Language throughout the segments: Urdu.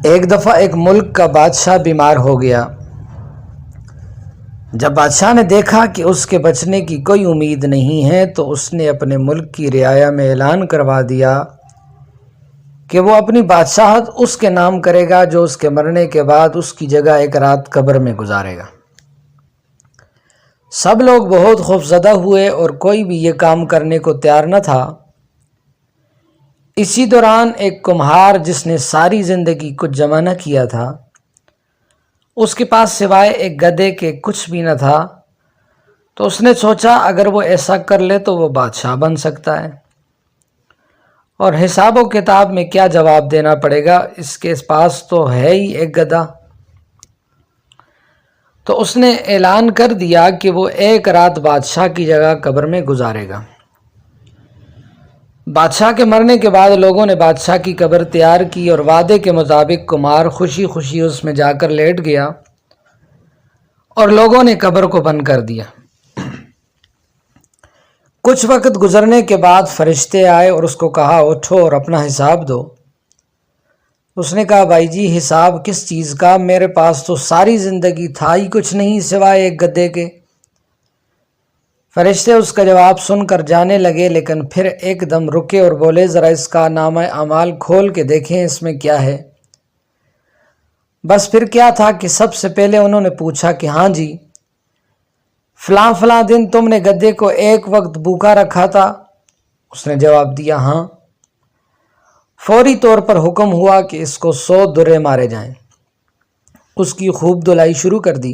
ایک دفعہ ایک ملک کا بادشاہ بیمار ہو گیا۔ جب بادشاہ نے دیکھا کہ اس کے بچنے کی کوئی امید نہیں ہے تو اس نے اپنے ملک کی رعایا میں اعلان کروا دیا کہ وہ اپنی بادشاہت اس کے نام کرے گا جو اس کے مرنے کے بعد اس کی جگہ ایک رات قبر میں گزارے گا۔ سب لوگ بہت خوفزدہ ہوئے اور کوئی بھی یہ کام کرنے کو تیار نہ تھا۔ اسی دوران ایک کمہار جس نے ساری زندگی کچھ جمع نہ کیا تھا، اس کے پاس سوائے ایک گدھے کے کچھ بھی نہ تھا، تو اس نے سوچا اگر وہ ایسا کر لے تو وہ بادشاہ بن سکتا ہے، اور حساب و کتاب میں کیا جواب دینا پڑے گا، اس کے پاس تو ہے ہی ایک گدھا۔ تو اس نے اعلان کر دیا کہ وہ ایک رات بادشاہ کی جگہ قبر میں گزارے گا۔ بادشاہ کے مرنے کے بعد لوگوں نے بادشاہ کی قبر تیار کی اور وعدے کے مطابق کمار خوشی خوشی اس میں جا کر لیٹ گیا اور لوگوں نے قبر کو بند کر دیا۔ کچھ وقت گزرنے کے بعد فرشتے آئے اور اس کو کہا اٹھو اور اپنا حساب دو۔ اس نے کہا بھائی جی حساب کس چیز کا، میرے پاس تو ساری زندگی تھا ہی کچھ نہیں سوائے ایک گدھے کے۔ فرشتے اس کا جواب سن کر جانے لگے، لیکن پھر ایک دم رکے اور بولے ذرا اس کا نامہ اعمال کھول کے دیکھیں اس میں کیا ہے۔ بس پھر کیا تھا کہ سب سے پہلے انہوں نے پوچھا کہ ہاں جی فلاں فلاں دن تم نے گدھے کو ایک وقت بھوکا رکھا تھا؟ اس نے جواب دیا ہاں۔ فوری طور پر حکم ہوا کہ اس کو 100 درے مارے جائیں۔ اس کی خوب دھلائی شروع کر دی۔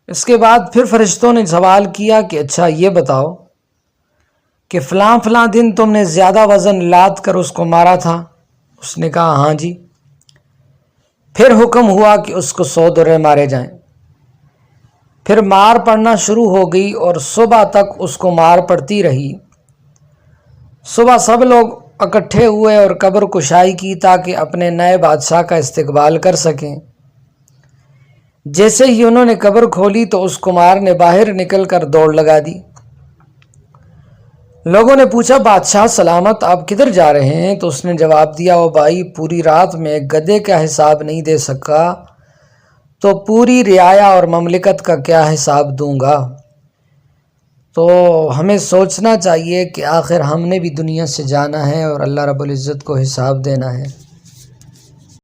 اس کے بعد پھر فرشتوں نے سوال کیا کہ اچھا یہ بتاؤ کہ فلاں فلاں دن تم نے زیادہ وزن لاد کر اس کو مارا تھا؟ اس نے کہا ہاں جی۔ پھر حکم ہوا کہ اس کو 100 درے مارے جائیں۔ پھر مار پڑنا شروع ہو گئی اور صبح تک اس کو مار پڑتی رہی۔ صبح سب لوگ اکٹھے ہوئے اور قبر کشائی کی تاکہ اپنے نئے بادشاہ کا استقبال کر سکیں۔ جیسے ہی انہوں نے قبر کھولی تو اس کمار نے باہر نکل کر دوڑ لگا دی۔ لوگوں نے پوچھا بادشاہ سلامت آپ کدھر جا رہے ہیں؟ تو اس نے جواب دیا او بھائی پوری رات میں ایک گدھے کا حساب نہیں دے سکا تو پوری رعایا اور مملکت کا کیا حساب دوں گا؟ تو ہمیں سوچنا چاہیے کہ آخر ہم نے بھی دنیا سے جانا ہے اور اللہ رب العزت کو حساب دینا ہے۔